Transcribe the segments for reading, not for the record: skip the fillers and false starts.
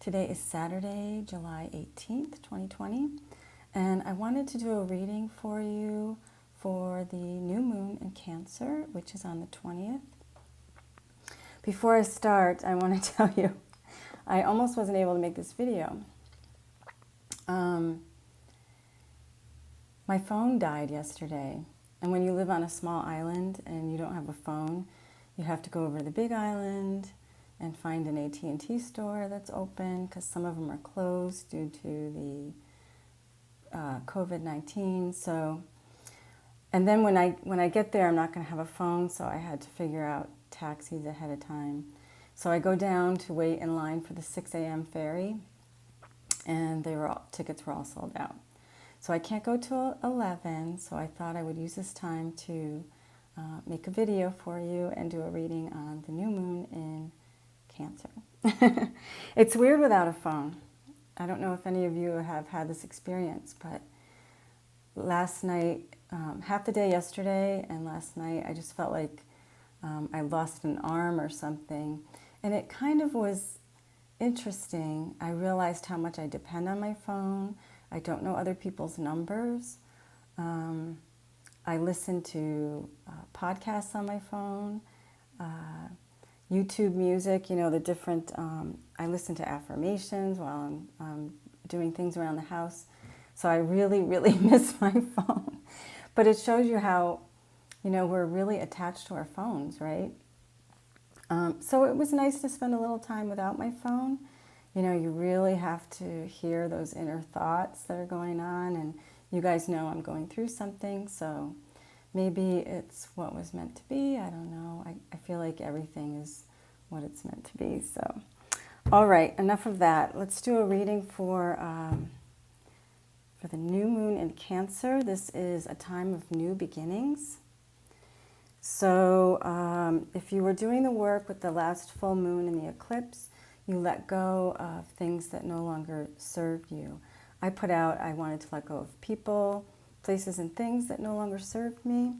Today is Saturday, July 18th, 2020, and I wanted to do a reading for you for the new moon in Cancer, which is on the 20th. Before I start, I want to tell you, I almost wasn't able to make this video. My phone died yesterday, and when you live on a small island and you don't have a phone, you have to go over to the big island and find an AT&T store that's open, because some of them are closed due to the COVID-19. So, and then when I get there, I'm not going to have a phone, so I had to figure out taxis ahead of time. So I go down to wait in line for the 6 a.m. ferry, and tickets were all sold out. So I can't go till 11, so I thought I would use this time to make a video for you and do a reading on the new moon in Cancer. It's weird without a phone. I don't know if any of you have had this experience, but last night, half the day yesterday and last night, I just felt like I lost an arm or something. And it kind of was interesting. I realized how much I depend on my phone. I don't know other people's numbers. I listen to podcasts on my phone, YouTube music, the different, I listen to affirmations while I'm doing things around the house. So I really, really miss my phone. But it shows you how, we're really attached to our phones, right? So it was nice to spend a little time without my phone. You really have to hear those inner thoughts that are going on. And you guys know I'm going through something, so maybe it's what was meant to be. I don't know. I feel like everything is what it's meant to be. So, all right, enough of that. Let's do a reading for the new moon in Cancer. This is a time of new beginnings. So if you were doing the work with the last full moon and the eclipse, you let go of things that no longer served you. I put out, I wanted to let go of people, places and things that no longer served me.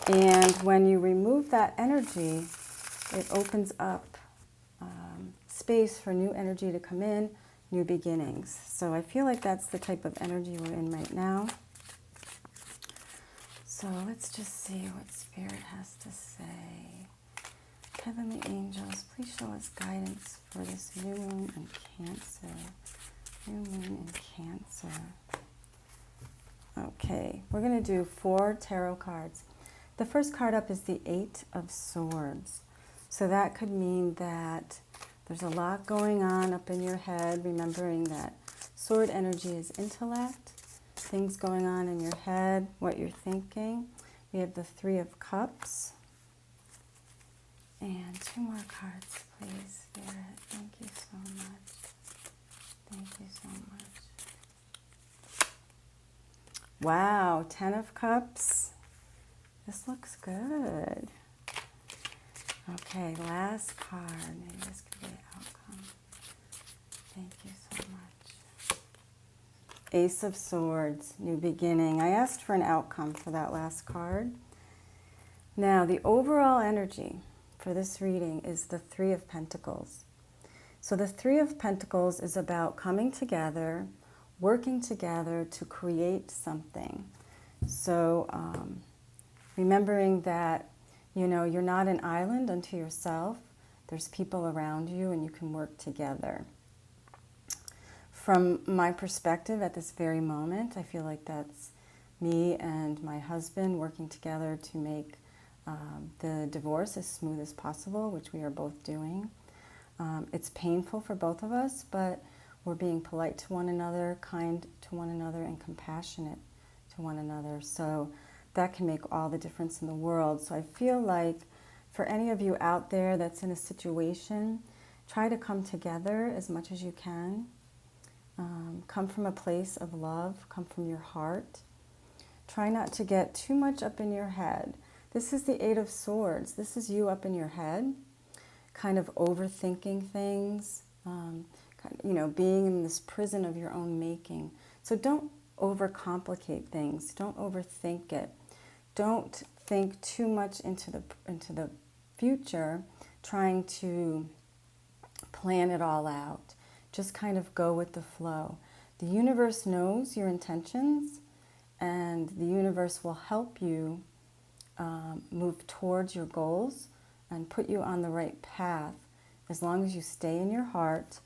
And when you remove that energy, it opens up space for new energy to come in, new beginnings. So I feel like that's the type of energy we're in right now. So let's just see what Spirit has to say. Heavenly angels, please show us guidance for this new moon in Cancer. New moon in Cancer. Okay, we're going to do 4 tarot cards. The first card up is the 8 of Swords. So that could mean that there's a lot going on up in your head, remembering that sword energy is intellect, things going on in your head, what you're thinking. We have the 3 of Cups. And 2 more cards, please, Spirit. Thank you so much. Thank you so much. Wow, 10 of Cups. This looks good. Okay, last card. Maybe this could be the outcome. Thank you so much. Ace of Swords, new beginning. I asked for an outcome for that last card. Now, the overall energy for this reading is the 3 of Pentacles. So the 3 of Pentacles is about coming together, working together to create something. So remembering that, you're not an island unto yourself. There's people around you and you can work together. From my perspective at this very moment, I feel like that's me and my husband working together to make the divorce as smooth as possible, which we are both doing. It's painful for both of us, but we're being polite to one another, kind to one another, and compassionate to one another. So that can make all the difference in the world. So I feel like for any of you out there that's in a situation, try to come together as much as you can. Come from a place of love, come from your heart. Try not to get too much up in your head. This is the 8 of Swords. This is you up in your head, kind of overthinking things, being in this prison of your own making. So don't overcomplicate things. Don't overthink it. Don't think too much into the future, trying to plan it all out. Just kind of go with the flow. The universe knows your intentions, and the universe will help you move towards your goals and put you on the right path as long as you stay in your heart.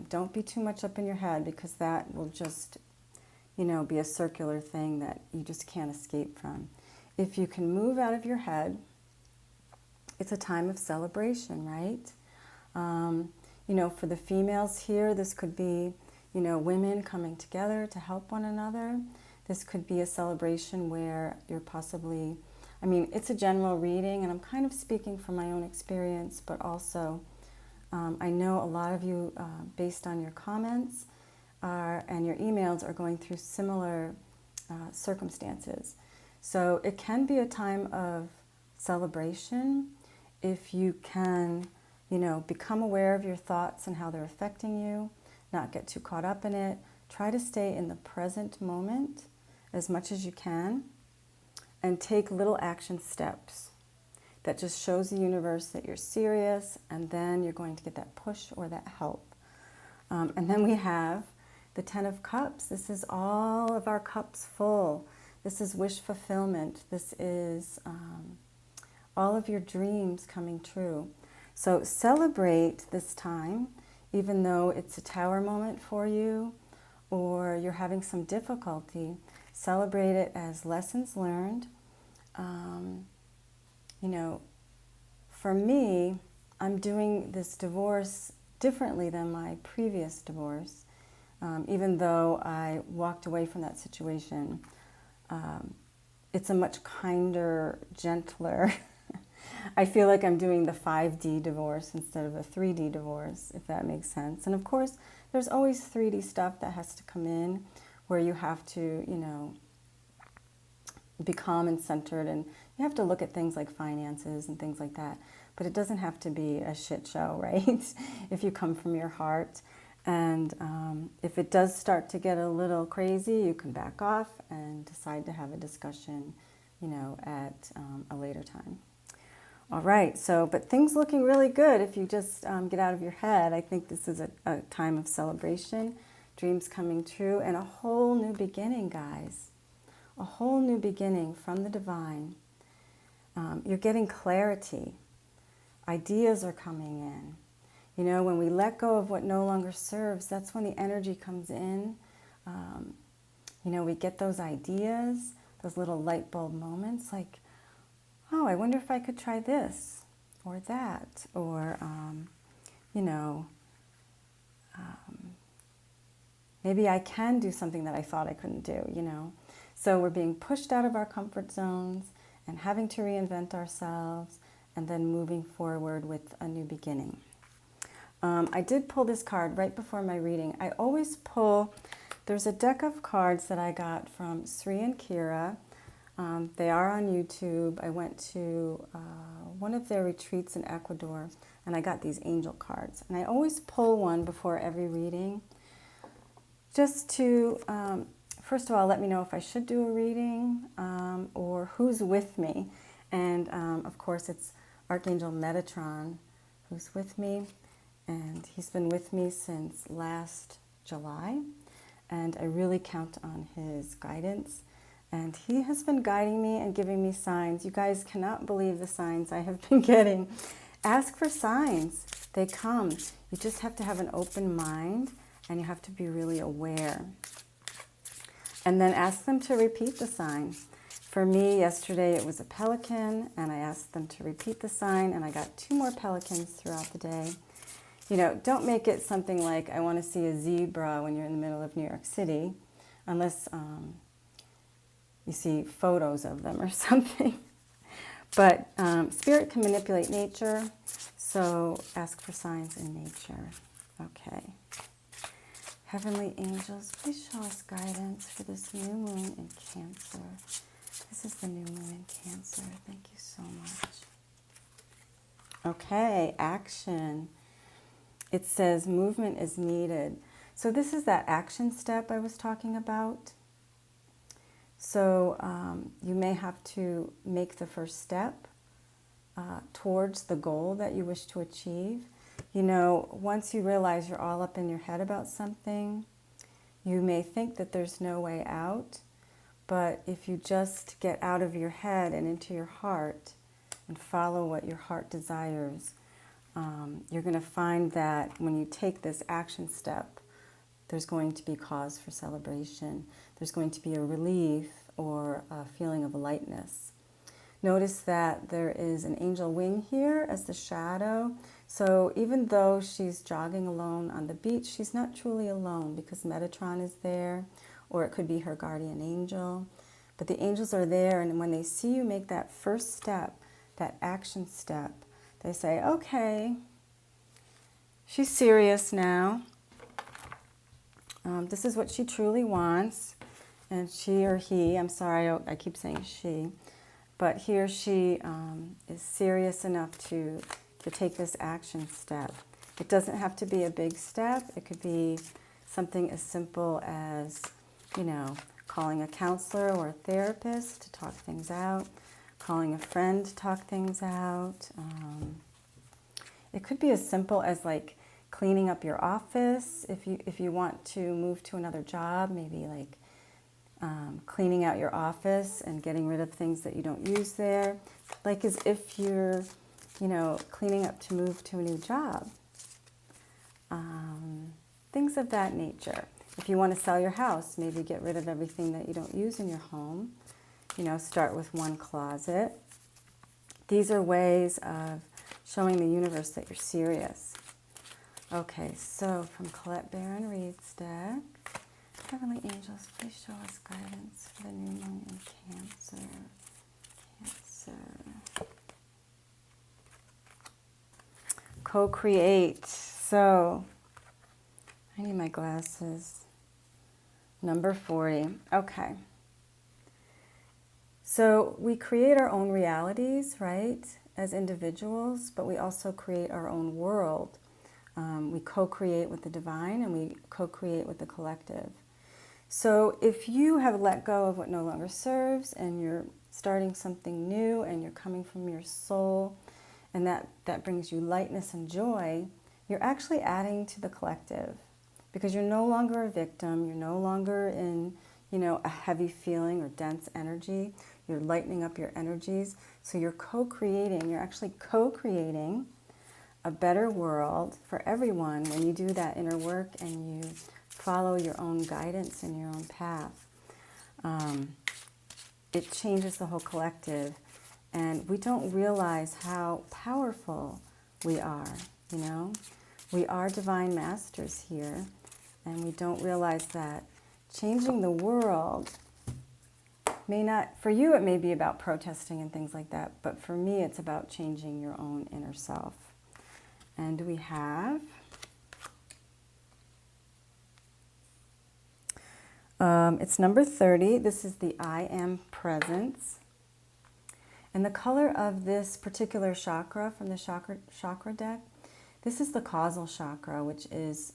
Don't be too much up in your head, because that will just, be a circular thing that you just can't escape from. If you can move out of your head, it's a time of celebration, right? For the females here, this could be, women coming together to help one another. This could be a celebration where you're possibly, it's a general reading, and I'm kind of speaking from my own experience, but also I know a lot of you, based on your comments and your emails, are going through similar circumstances. So it can be a time of celebration if you can, become aware of your thoughts and how they're affecting you, not get too caught up in it. Try to stay in the present moment as much as you can, and take little action steps that just shows the universe that you're serious, and then you're going to get that push or that help. And then we have the 10 of Cups. This is all of our cups full. This is wish fulfillment. This is all of your dreams coming true. So celebrate this time, even though it's a tower moment for you or you're having some difficulty. Celebrate it as lessons learned. For me, I'm doing this divorce differently than my previous divorce. Even though I walked away from that situation, it's a much kinder, gentler. I feel like I'm doing the 5D divorce instead of a 3D divorce, if that makes sense. And of course, there's always 3D stuff that has to come in, where you have to, be calm and centered, and you have to look at things like finances and things like that. But it doesn't have to be a shit show, right? If you come from your heart. And if it does start to get a little crazy, you can back off and decide to have a discussion, at a later time. All right, but things looking really good if you just get out of your head. I think this is a time of celebration, dreams coming true, and a whole new beginning, guys. A whole new beginning from the divine. You're getting clarity. Ideas are coming in. When we let go of what no longer serves, that's when the energy comes in. We get those ideas, those little light bulb moments like, oh, I wonder if I could try this or that, or, maybe I can do something that I thought I couldn't do, So we're being pushed out of our comfort zones and having to reinvent ourselves, and then moving forward with a new beginning. I did pull this card right before my reading. I always pull, there's a deck of cards that I got from Sri and Kira. They are on YouTube. I went to one of their retreats in Ecuador, and I got these angel cards. And I always pull one before every reading, just to, first of all, let me know if I should do a reading or who's with me. And of course, it's Archangel Metatron who's with me. And he's been with me since last July. And I really count on his guidance. And he has been guiding me and giving me signs. You guys cannot believe the signs I have been getting. Ask for signs. They come. You just have to have an open mind, and you have to be really aware. And then ask them to repeat the sign. For me, yesterday it was a pelican, and I asked them to repeat the sign, and I got 2 more pelicans throughout the day. Don't make it something like, I want to see a zebra when you're in the middle of New York City, unless you see photos of them or something. But spirit can manipulate nature, so ask for signs in nature. Okay. Heavenly angels, please show us guidance for this new moon in Cancer. This is the new moon in Cancer. Thank you so much. Okay, action. It says movement is needed. So this is that action step I was talking about. So you may have to make the first step towards the goal that you wish to achieve. You know, once you realize you're all up in your head about something, you may think that there's no way out, but if you just get out of your head and into your heart and follow what your heart desires, you're going to find that when you take this action step, there's going to be cause for celebration. There's going to be a relief or a feeling of lightness. Notice that there is an angel wing here as the shadow. So even though she's jogging alone on the beach, she's not truly alone because Metatron is there, or it could be her guardian angel. But the angels are there, and when they see you make that first step, that action step, they say, okay, she's serious now. This is what she truly wants. And she or he, I'm sorry, I keep saying she, but he or she is serious enough to take this action step. It doesn't have to be a big step. It could be something as simple as, you know, calling a counselor or a therapist to talk things out, calling a friend to talk things out. It could be as simple as like cleaning up your office. If you want to move to another job, maybe like cleaning out your office and getting rid of things that you don't use there, like as if you're, you know, cleaning up to move to a new job. Things of that nature. If you want to sell your house, maybe get rid of everything that you don't use in your home. You know, start with one closet. These are ways of showing the universe that you're serious. Okay, so from Colette Baron Reed's deck, Heavenly Angels, please show us guidance for the new moon in Cancer. Cancer. Co-create. So, I need my glasses. Number 40. Okay. So we create our own realities, right, as individuals, but we also create our own world. We co-create with the divine and we co-create with the collective. So if you have let go of what no longer serves and you're starting something new and you're coming from your soul and that brings you lightness and joy, you're actually adding to the collective because you're no longer a victim, you're no longer in, you know, a heavy feeling or dense energy. You're lightening up your energies. So you're co-creating, you're actually co-creating a better world for everyone when you do that inner work and you follow your own guidance and your own path. It changes the whole collective, and we don't realize how powerful we are, you know? We are divine masters here, and we don't realize that changing the world may not, for you it may be about protesting and things like that, but for me it's about changing your own inner self. And we have it's number 30. This is the I Am Presence. And the color of this particular chakra from the chakra deck, this is the causal chakra, which is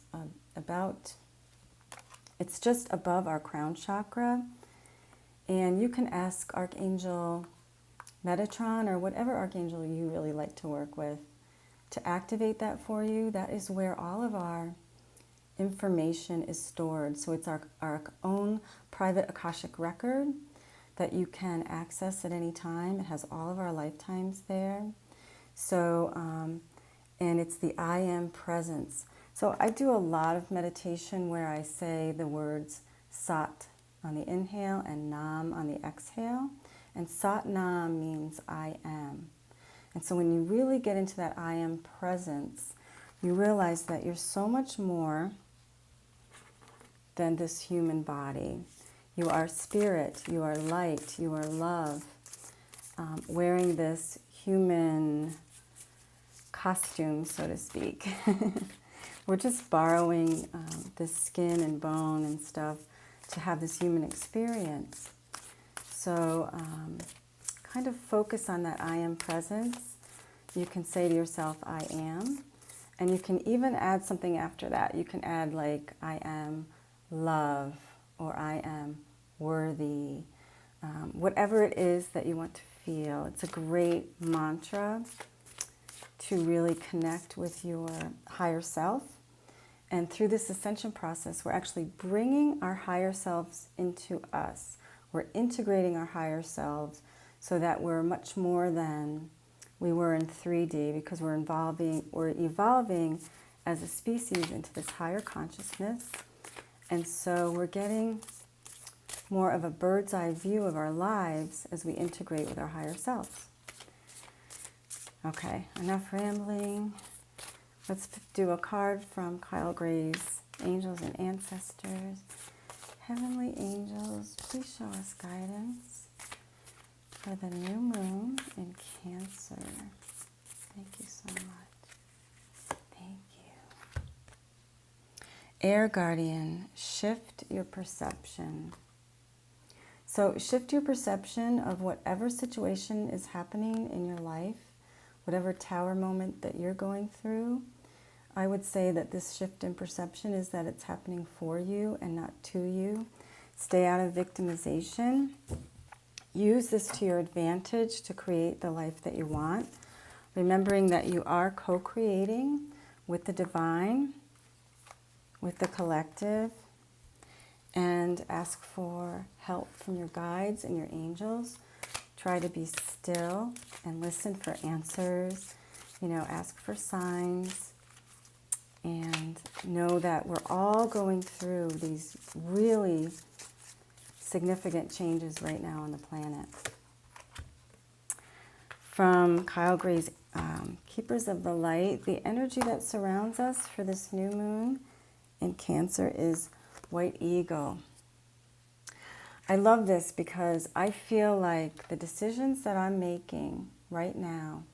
it's just above our crown chakra. And you can ask Archangel Metatron or whatever archangel you really like to work with to activate that for you. That is where all of our information is stored. So it's our own private Akashic record that you can access at any time. It has all of our lifetimes there. So, and it's the I Am Presence. So I do a lot of meditation where I say the words Sat on the inhale and Nam on the exhale. And Sat Nam means I am. And so when you really get into that I Am Presence, you realize that you're so much more than this human body. You are spirit, you are light, you are love, wearing this human costume, so to speak. We're just borrowing this skin and bone and stuff to have this human experience. So kind of focus on that I Am Presence. You can say to yourself, I am. And you can even add something after that. You can add like, I am love, or I am worthy. Whatever it is that you want to feel. It's a great mantra. to really connect with your higher self. And through this ascension process, we're actually bringing our higher selves into us. We're integrating our higher selves so that we're much more than we were in 3D, because we're evolving as a species into this higher consciousness. And so we're getting more of a bird's eye view of our lives as we integrate with our higher selves. Okay, enough rambling. Let's do a card from Kyle Gray's Angels and Ancestors. Heavenly angels, please show us guidance for the new moon in Cancer. Thank you so much. Thank you. Air Guardian, shift your perception. So shift your perception of whatever situation is happening in your life, whatever tower moment that you're going through. I would say that this shift in perception is that it's happening for you and not to you. Stay out of victimization. Use this to your advantage to create the life that you want, remembering that you are co-creating with the divine, with the collective, and ask for help from your guides and your angels. Try to be still and listen for answers. Ask for signs. And know that we're all going through these really significant changes right now on the planet. From Kyle Gray's Keepers of the Light, the energy that surrounds us for this new moon in Cancer is White Eagle. I love this because I feel like the decisions that I'm making right now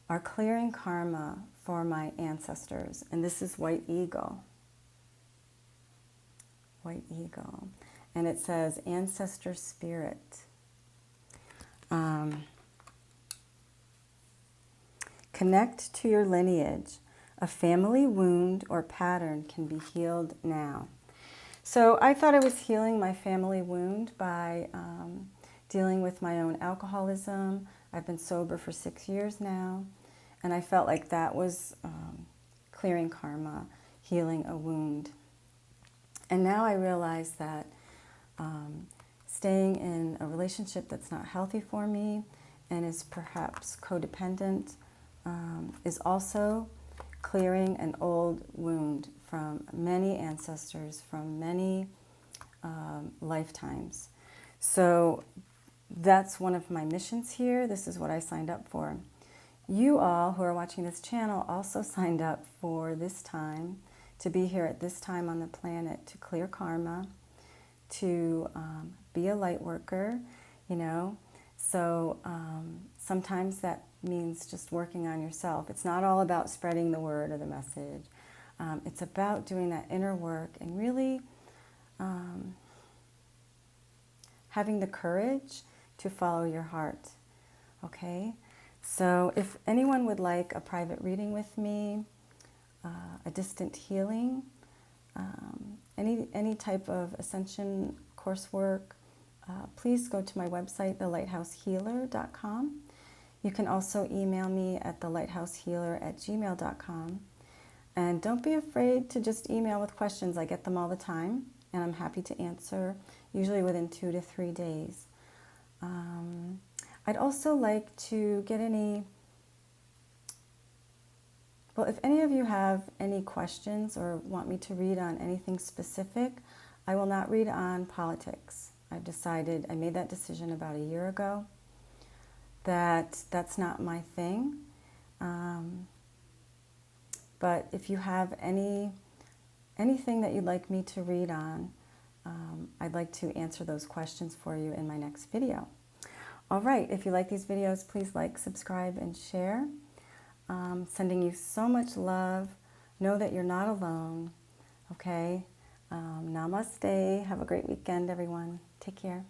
are clearing karma for my ancestors. And this is White Eagle. White Eagle. And it says, ancestor spirit. Connect to your lineage. A family wound or pattern can be healed now. So I thought I was healing my family wound by dealing with my own alcoholism. I've been sober for 6 years now. And I felt like that was clearing karma, healing a wound. And now I realize that staying in a relationship that's not healthy for me and is perhaps codependent is also clearing an old wound from many ancestors, from many lifetimes. So that's one of my missions here. This is what I signed up for. You all who are watching this channel also signed up for this time, to be here at this time on the planet, to clear karma, to be a light worker, So sometimes that means just working on yourself. It's not all about spreading the word or the message. It's about doing that inner work and really having the courage to follow your heart, okay? So if anyone would like a private reading with me, a distant healing, any type of ascension coursework, please go to my website, thelighthousehealer.com. You can also email me at thelighthousehealer@gmail.com. And don't be afraid to just email with questions. I get them all the time, and I'm happy to answer, usually within 2 to 3 days. I'd also like to get if any of you have any questions or want me to read on anything specific, I will not read on politics. I made that decision about a year ago, that that's not my thing. But if you have anything that you'd like me to read on, I'd like to answer those questions for you in my next video. All right, if you like these videos, please like, subscribe, and share. Sending you so much love. Know that you're not alone, okay? Namaste. Have a great weekend, everyone. Take care.